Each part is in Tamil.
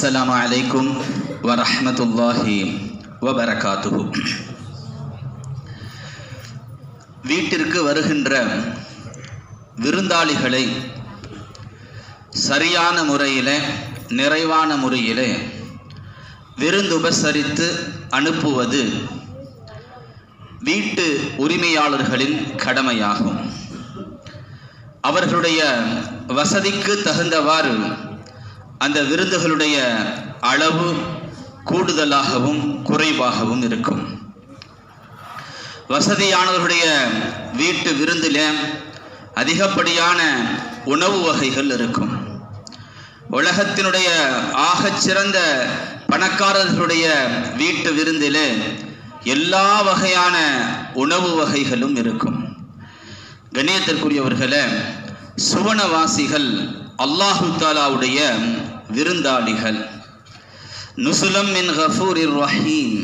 அஸ்ஸலாமு அலைக்கும் வரஹ்மத்துல்லாஹி வபரகாத்துஹு. வீட்டிற்கு வருகின்ற விருந்தாளிகளை சரியான முறையிலே, நிறைவான முறையிலே விருந்துபசரித்து அனுப்புவது வீட்டு உரிமையாளர்களின் கடமையாகும். அவர்களுடைய வசதிக்கு தகுந்தவாறு அந்த விருந்துகளுடைய அளவு கூடுதலாகவும் குறைவாகவும் இருக்கும். வசதியானவர்களுடைய வீட்டு விருந்தில் அதிகப்படியான உணவு வகைகள் இருக்கும். உலகத்தினுடைய ஆகச்சிறந்த பணக்காரர்களுடைய வீட்டு விருந்தில் எல்லா வகையான உணவு வகைகளும் இருக்கும். கண்ணியத்திற்குரியவர்களே, சுவனவாசிகள் அல்லாஹு தாலாவுடைய விருந்தாளிகள். நுசுலம் மின் கஃபூரிர் ரஹீம்,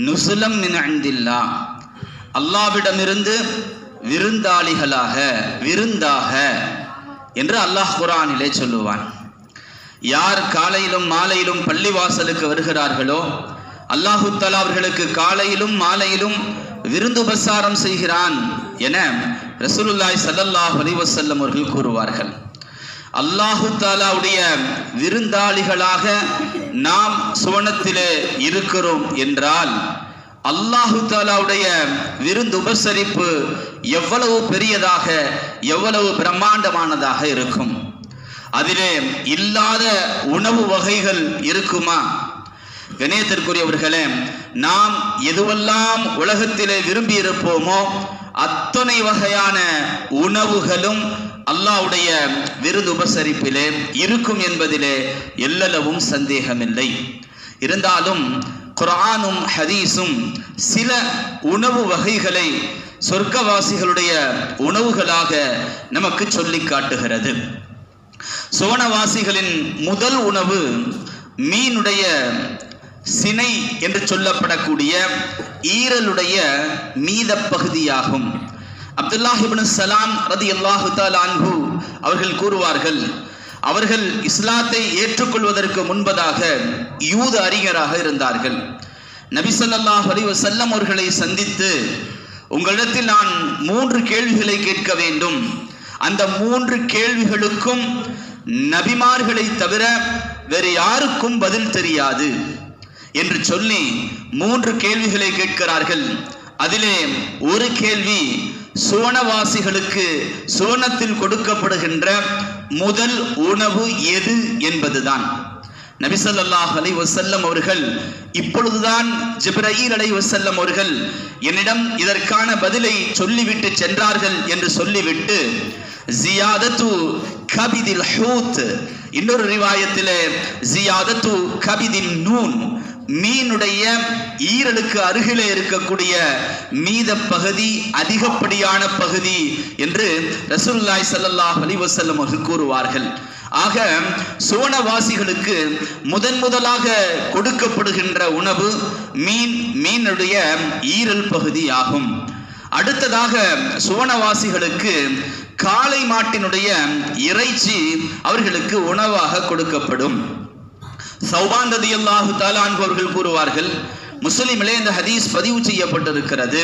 நுசுலம் மின் இந்தில்லாஹ், அல்லாஹ்விடமிருந்து விருந்தாளிகளாக, விருந்தாக என்று அல்லாஹ் குர்ஆனிலே சொல்லுவான். யார் காலையிலும் மாலையிலும் பள்ளிவாசலுக்கு வருகிறார்களோ அல்லாஹு தஆலா அவர்களுக்கு காலையிலும் மாலையிலும் விருந்துபசாரம் செய்கிறான் என ரசூலுல்லாஹி ஸல்லல்லாஹு அலைஹி வஸல்லம் அவர்கள் கூறுவார்கள். அல்லாஹு தஆலாவுடைய விருந்தாளிகளாக நாம் சுவனத்திலே இருக்கிறோம் என்றால் அல்லாஹு தஆலாவுடைய விருந்து உபசரிப்பு எவ்வளவு பெரியதாக, எவ்வளவு பிரம்மாண்டமானதாக இருக்கும். அதிலே இல்லாத உணவு வகைகள் இருக்குமா? கணேசத்திற்குரியவர்களே, நாம் எதுவெல்லாம் உலகத்திலே விரும்பி இருப்போமோ அத்தனை வகையான உணவுகளும் அல்லாஹ்வுடைய விருந்து உபசரிப்பிலே இருக்கும் என்பதிலே எல்லளவும் சந்தேகமில்லை. இருந்தாலும் குர்ஆனும் ஹதீஸும் சில உணவு வகைகளை சொர்க்கவாசிகளுடைய உணவுகளாக நமக்கு சொல்லி காட்டுகிறது. சுவனவாசிகளின் முதல் உணவு மீனுடைய சினை என்று சொல்லப்படக்கூடிய ஈரலுடைய மீத பகுதியாகும். அப்துல்லாஹ் இப்னு ஸலாம் ரலியல்லாஹு தஆலா அன்ஹு அவர்கள் கூறுவார்கள், அவர்கள் இஸ்லாத்தை ஏற்றுக்கொள்வதற்கு முன்பதாக யூத அறிஞராக இருந்தார்கள். நபி ஸல்லல்லாஹு அலைஹி வஸல்லம் அவர்களை சந்தித்து, உங்களிடத்தில் நான் 3 கேள்விகளை கேட்க வேண்டும், அந்த 3 கேள்விகளுக்கும் நபிமார்களை தவிர வேறு யாருக்கும் பதில் தெரியாது என்று சொல்லி 3 கேள்விகளை கேட்கிறார்கள். அதிலே ஒரு கேள்வி சுவனவாசிகளுக்கு சுவனத்தில் கொடுக்கப்படுகின்ற முதல் உணவு எது என்பதுதான். நபி ஸல்லல்லாஹு அலைஹி வஸல்லம் அவர்கள், இப்பொழுதுதான் ஜிப்ரீல் அலைஹிஸ்ஸலாம் அவர்கள் என்னிடம் இதற்கான பதிலை சொல்லிவிட்டு சென்றார்கள் என்று சொல்லிவிட்டு, ஜியாதத்து கபிதில் ஹூத், இன்னொரு ரிவாயத்திலே ஜியாதத்து கபிதின் நூன், மீனுடைய ஈரலுக்கு அருகிலே இருக்கக்கூடிய மீத பகுதி அதிகப்படியான பகுதி என்று ரசூலுல்லாஹி ஸல்லல்லாஹு அலைஹி வஸல்லம் அவர்கள் கூறுவார்கள். ஆக சுவனவாசிகளுக்கு முதலாக கொடுக்கப்படுகின்ற உணவு மீனுடைய ஈரல் பகுதி ஆகும். அடுத்ததாக சுவனவாசிகளுக்கு காளை மாட்டினுடைய இறைச்சி அவர்களுக்கு உணவாக கொடுக்கப்படும். சௌபான் ரலியல்லாஹு தஆலா அன்ஹு அவர்கள் கூறுவார்கள், முஸ்லிமிலே இந்த ஹதீஸ் பதிவு செய்யப்பட்டிருக்கிறது.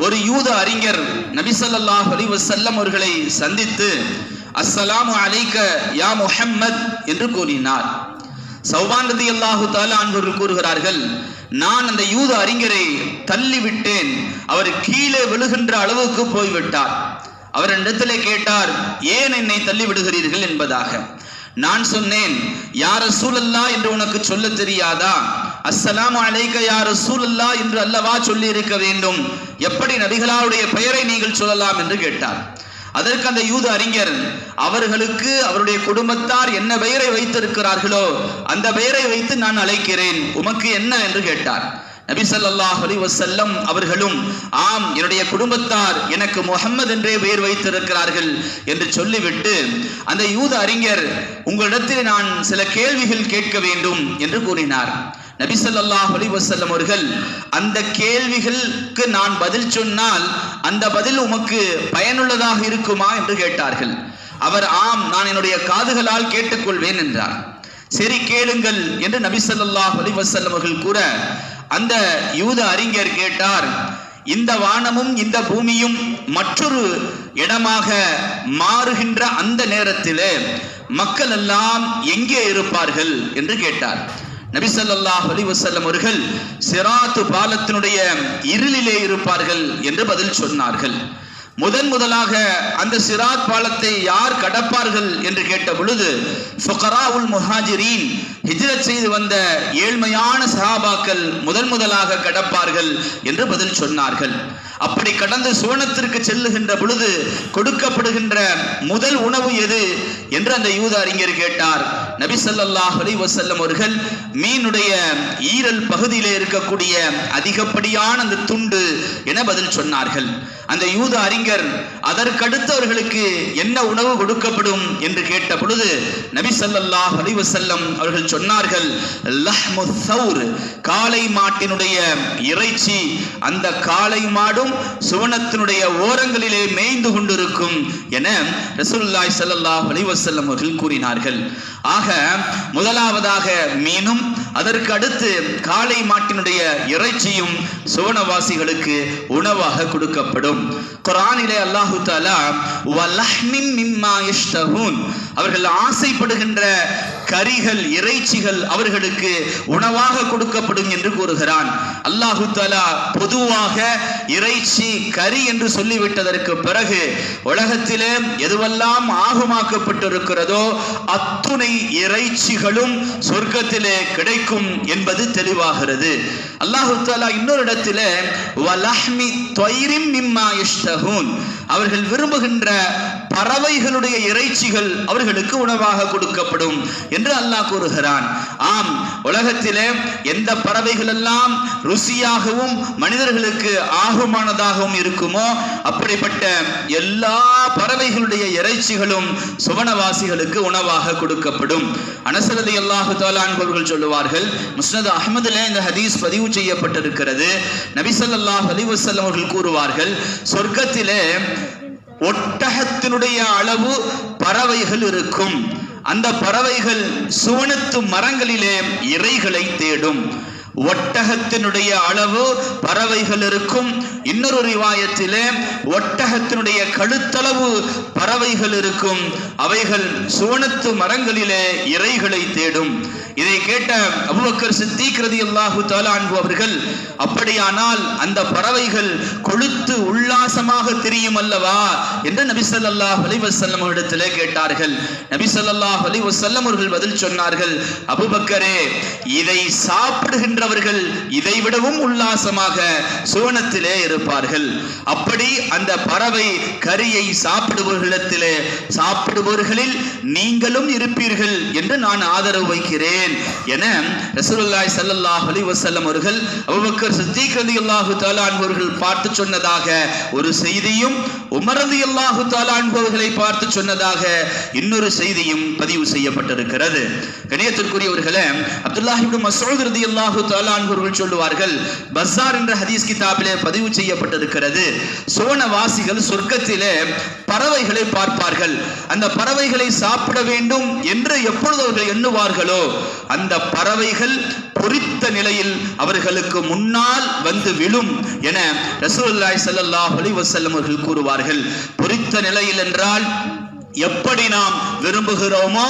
ஒரு யூத அறிஞர் நபி ஸல்லல்லாஹு அலைஹி வஸல்லம் அவர்களை சந்தித்து, அஸ்ஸலாமு அலைக்க யா முஹம்மத் என்று கூறினார். சௌபான் ரலியல்லாஹு தஆலா அன்ஹு அவர்கள் கூறுகிறார்கள், நான் அந்த யூத அறிஞரை தள்ளிவிட்டேன், அவர் கீழே விழுகின்ற அளவுக்கு போய்விட்டார். அவர் இடத்திலே கேட்டார், ஏன் என்னை தள்ளி விடுகிறீர்கள் என்பதாக. நான் சொன்னேன், யா ரசூலல்லாஹ் என்று உனக்கு சொல்ல தெரியாதா? அஸ்ஸலாமு அலைக்க யா ரசூலல்லாஹ் என்று அல்லவா சொல்லி இருக்க வேண்டும், எப்படி நபிகளாருடைய பெயரை நீங்கள் சொல்லலாம் என்று கேட்டார். அதற்கு அந்த யூத அறிஞர், அவர்களுக்கு அவருடைய குடும்பத்தார் என்ன பெயரை வைத்திருக்கிறார்களோ அந்த பெயரை வைத்து நான் அழைக்கிறேன், உமக்கு என்ன என்று கேட்டார். நபி ஸல்லல்லாஹு அலைஹி வஸல்லம் அவர்களும், ஆம், என்னுடைய குடும்பத்தார் எனக்கு முஹம்மது என்றே பெயர் வைத்திருக்கிறார்கள் என்று சொல்லிவிட்டு, அந்த யூத அறிஞர், உங்களிடத்தில் நான் சில கேள்விகள் கேட்க வேண்டும் என்று கூறினார். நபி ஸல்லல்லாஹு அலைஹி வஸல்லம் அவர்கள், அந்த கேள்விகளுக்கு நான் பதில் சொன்னால் அந்த பதில் உமக்கு பயனுள்ளதாக இருக்குமா என்று கேட்டார்கள். அவர், ஆம், நான் என்னுடைய காதுகளால் கேட்டுக்கொள்வேன் என்றார். சரி கேளுங்கள் என்று நபி ஸல்லல்லாஹு அலைஹி வஸல்லம் அவர்கள் கூற, அந்த யூத அறிஞர் கேட்டார், இந்த வானமும் இந்த பூமியும் மற்றொரு இடமாக மாறுகின்ற அந்த நேரத்திலே மக்கள் எல்லாம் எங்கே இருப்பார்கள் என்று கேட்டார். நபி ஸல்லல்லாஹு அலைஹி வஸல்லம் அவர்கள் சிராத்து பாலத்தினுடைய இருளிலே இருப்பார்கள் என்று பதில் சொன்னார்கள். முதலாக அந்த சிராத் பாலத்தை யார் கடப்பார்கள் என்று கேட்ட பொழுது, ஃபுகராஉல் முஹாஜிரீன், ஹிஜ்ரத் செய்து வந்த ஏழ்மையான சஹாபாக்கள் முதலாக கடப்பார்கள் என்று பதில் சொன்னார்கள். அப்படி கடந்து சுவனத்திற்கு செல்லுகின்ற பொழுது கொடுக்கப்படுகின்ற முதல் உணவு எது என்று அந்த யூத அறிஞர் கேட்டார். நபி ஸல்லல்லாஹு அலைஹி வஸல்லம் அவர்கள் மீனுடைய ஈரல் பகுதியிலே இருக்கக்கூடிய அதிகப்படியான அந்த துண்டு என பதில் சொன்னார்கள். அந்த யூத அறிஞர் அதற்கடுத்து அவர்களுக்கு என்ன உணவு கொடுக்கப்படும் என்று கேட்ட பொழுது நபி ஸல்லல்லாஹு அலைஹி வஸல்லம் அவர்கள் சொன்னார்கள், லஹ்மு ஸௌர், காளை மாட்டினுடைய இறைச்சி. அந்த காளை மாடும் சுவனத்தினுடைய ஓரங்களிலே மேய்ந்து கொண்டிருக்கும் என ரசூலுல்லாஹி ஸல்லல்லாஹு அலைஹி வஸல்லம் அவர்கள் கூறினார்கள். ஆக முதலாவதாக மீனும் அதற்கு அடுத்து காளை மாட்டினுடைய இறைச்சியும் சுவனவாசிகளுக்கு உணவாக கொடுக்கப்படும். குர்ஆனிலே அல்லாஹ் தஆலா வலஹ்மின் மிம்மா யஷ்தஹூன், அவர்கள் ஆசைப்படுகின்ற கறிகள் இறைச்சிகள் அவர்களுக்கு உணவாக கொடுக்கப்படும் என்று கூறுகிறான். அல்லாஹ் தஆலா பொதுவாக இறைச்சி கறி என்று சொல்லிவிட்டதற்கு பிறகு உலகத்திலே எதுவெல்லாம் ஆகுமாக்கப்பட்டிருக்கிறதோ அத்துணை இறைச்சிகளும் சொர்க்கத்திலே கிடைக்கும் என்பது தெளிவாகிறது. அல்லாஹ் தஆலா இன்னொரு இடத்திலே வலஹ்மி த்வைரின் மிம்மா யஷ்தஹூன், அவர்கள் விரும்புகின்ற பறவைகளுடைய இறைச்சிகள் அவர்களுக்கு உணவாக கொடுக்கப்படும் என்று அல்லாஹ் கூறுகிறான். ஆம், உலகத்திலே எந்த பறவைகள் எல்லாம் ருசியாகவும் மனிதர்களுக்கு ஆகுமானதாகவும் இருக்குமோ அப்படிப்பட்ட எல்லா பறவைகளுடைய இறைச்சிகளும் சுவனவாசிகளுக்கு உணவாக கொடுக்கப்படும். அனஸ் ரலியல்லாஹு தஆலா அன்ஹு சொல்லுவார்கள், முஸ்னத் அஹ்மதிலே இந்த ஹதீஸ் பதிவு செய்யப்பட்டிருக்கிறது. நபி ஸல்லல்லாஹு அலைஹி வஸல்லம் அவர்கள் கூறுவார்கள், சொர்க்கத்திலே ஒட்டகத்தினுடைய அளவு பறவைகள் இருக்கும். அந்த பறவைகள் சுவனத்து மரங்களிலே இரைகளை தேடும். ஒட்டகத்தினுடைய அளவு பறவைகள் இருக்கும். இன்னொரு ரிவாயத்திலே ஒட்டகத்தினுடைய கழுத்தளவு பறவைகள் இருக்கும். அவைகள் சுவனத்து மரங்களிலே இரைகளை தேடும். இதை கேட்ட அபூபக்கர் சித்தீக் ரலியல்லாஹு தஆலா அன்ஹு அவர்கள், அப்படியானால் அந்த பறவைகள் கொழுத்து உல்லாசமாக தெரியும் அல்லவா என்று நபி ஸல்லல்லாஹு அலைஹி வஸல்லம் இடத்திலே கேட்டார்கள். நபி ஸல்லல்லாஹு அலைஹி வஸல்லம் அவர்கள் பதில் சொன்னார்கள், அபூபக்கரே, இதை சாப்பிடுகின்றவர்கள் இதைவிடவும் உல்லாசமாக சுவனத்திலே இருப்பார்கள். அப்படி அந்த பறவை கறியை சாப்பிடுபவர்களில் நீங்களும் இருப்பீர்கள் என்று நான் ஆதரவு வைக்கிறேன் என ரசூலுல்லாஹி ஸல்லல்லாஹு அலைஹி வஸல்லம் அவர்கள் அபூபக்கர் சித்தீக் ரலியல்லாஹு தஆலா அன்ஹு அவர்கள் பார்த்து சொன்னதாக ஒரு செய்தியும், உமர் ரலியல்லாஹு தஆலா அன்ஹு அவர்களை பார்த்து சொன்னதாக இன்னொரு செய்தியும் பதிவு செய்யப்பட்டிருக்கிறது. கணியத்திற்குரியவர்களே, அப்துல்லாஹ் இப்னு மஸ்ஊத் ரலியல்லாஹு தஆலா அன்ஹு அவர்கள் சொல்லுவார்கள், பஸார் என்ற ஹதீஸ் கிதாபிலே பதிவு செய்யப்பட்டிருக்கிறது, சுவனவாசிகள் சொர்க்கத்திலே பறவைகளை பார்ப்பார்கள். அந்த பறவைகளை சாப்பிட வேண்டும் என்று எப்பொழுது அவர்கள் எண்ணுவார்களோ அந்த பறவைகள் பொரித்த நிலையில் அவர்களுக்கு முன்னால் வந்து விழும் என ரசூலுல்லாஹி ஸல்லல்லாஹு அலைஹி வஸல்லம் அவர்கள் கூறுவார்கள். பொரித்த நிலையில் என்றால் எப்படி நாம் விரும்புகிறோமோ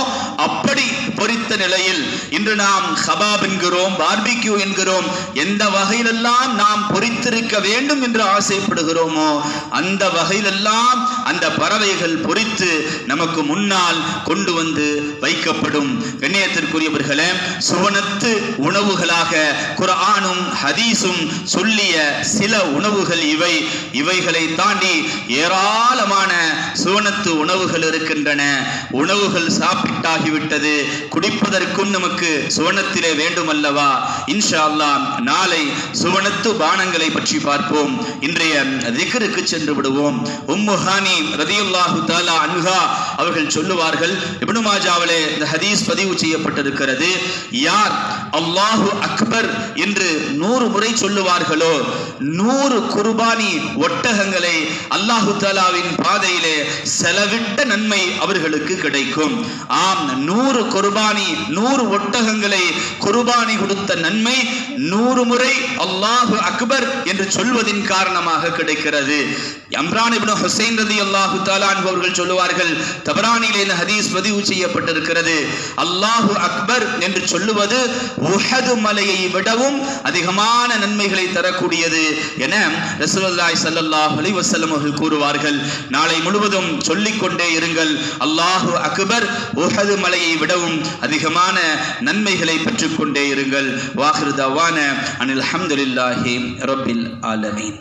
அப்படி பொரித்த நிலையில். இன்று நாம் கபாப் என்கிறோம், பார்பிக்யூ என்கிறோம். எந்த வகையிலெல்லாம் நாம் பொரித்திருக்க வேண்டும் என்று ஆசைப்படுகிறோமோ அந்த வகையிலெல்லாம் அந்த பறவைகள் பொரித்து நமக்கு முன்னால் கொண்டு வந்து வைக்கப்படும். கண்ணியத்திற்குரியவர்களே, சுவனத்து உணவுகளாக குர்ஆனும் ஹதீஸும் சொல்லிய சில உணவுகள் இவைகளை தாண்டி ஏராளமான சுவனத்து உணவுகள் இருக்கின்றன. உணவுகள் சாப்பிட்டாகிவிட்டது, குடிப்பதற்கும் நமக்கு சுவனத்திலே வேண்டும் அல்லவா? இன்ஷா அல்லாஹ் நாளை சுவனத்து பானங்களை பற்றி பார்ப்போம். இன்றைய திக்ருக்கு சென்று விடுவோம். உம்மு ஹானி ரலியல்லாஹு தஆலா அன்ஹா அவர்கள் சொல்லுவார்கள், இப்னு மாஜாவிலே இந்த ஹதீஸ் பதிவு செய்யப்பட்டிருக்கிறது, யார் அல்லாஹு அக்பர் என்று 100 முறை சொல்லுவார்களோ 100 குர்பானி ஒட்டகங்களை அல்லாஹு தஆலாவின் பாதையிலே செலவிட்ட நன்மை அவர்களுக்கு கிடைக்கும். ஆம், 100 குர்பானி 100 ஒட்டகங்களை குர்பானி கொடுத்த நன்மை 100 முறை அல்லாஹு அக்பர் என்று சொல்வதின் காரணமாக கிடைக்கிறது. இம்ரான் இப்னு ஹுசைன் ரலியல்லாஹு தஆலா அன்ஹு அவர்கள் சொல்லுவார்கள், தபரானியிலே இந்த ஹதீஸ் பதிவு செய்யப்பட்டிருக்கிறது, அல்லாஹு அக்பர் என்று சொல்லுவது உஹது மலையை விடவும் அதிகமான நன்மைகளை தரக்கூடியது என ரசூலுல்லாஹி ஸல்லல்லாஹு அலைஹி வஸல்லம் அவர்கள் கூறுவார்கள். நாளை முழுவதும் சொல்லிக்கொண்டே இருங்கள், அல்லாஹு அக்பர் உஹது மலையை விடவும் அதிகமான நன்மைகளை பெற்றுக்கொண்டே இருங்கள். வாஹிரு தவானா அனில் ஹம்துலில்லாஹி ரப்பில் ஆலமீன்.